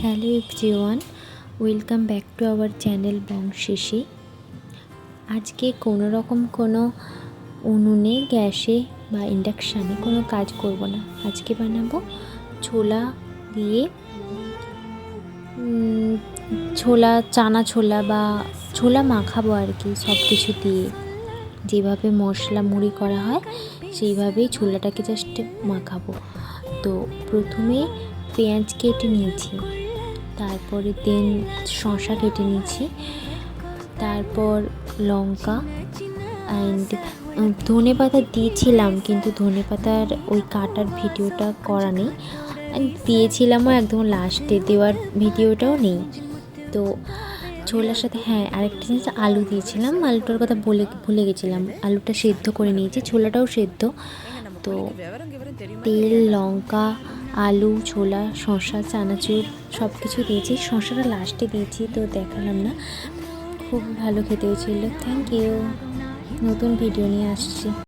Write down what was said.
Hello everyone, welcome back to our channel বংশেশী। আজকে কোনো উনুনে, গ্যাসে বা ইন্ডাকশানে কোনো কাজ করব না। আজকে বানাবো ছোলা দিয়ে চানা ছোলা বা ছোলা মাখাবো আর কি, সব কিছু দিয়ে যেভাবে মশলা মুড়ি করা হয় সেইভাবেই ছোলাটাকে জাস্ট মাখাবো। তো প্রথমে পেঁয়াজ কেটে নিয়েছি, তারপরে শসা কেটে নিয়েছি, তারপর লঙ্কা অ্যান্ড ধনে পাতা দিয়েছিলাম, কিন্তু ধনে পাতার ওই কাটার ভিডিওটা করা নেই, দিয়েছিলামও একদম লাস্টে, দেওয়ার ভিডিওটাও নেই। তো ছোলার সাথে আরেকটা জিনিস, আলু দিয়েছিলাম, আলুটার কথা ভুলে গেছিলাম। আলুটা সেদ্ধ করে নিয়েছি, ছোলাটাও সেদ্ধ। তো তেল, লঙ্কা, আলু, ছোলা, শসা, চানাচুর সব কিছু দিয়েছি। শসাটা লাস্টে দিয়েছি, তো দেখালাম না। খুব ভালো খেতে হয়েছিল। Thank you. নতুন ভিডিও নিয়ে আসছি।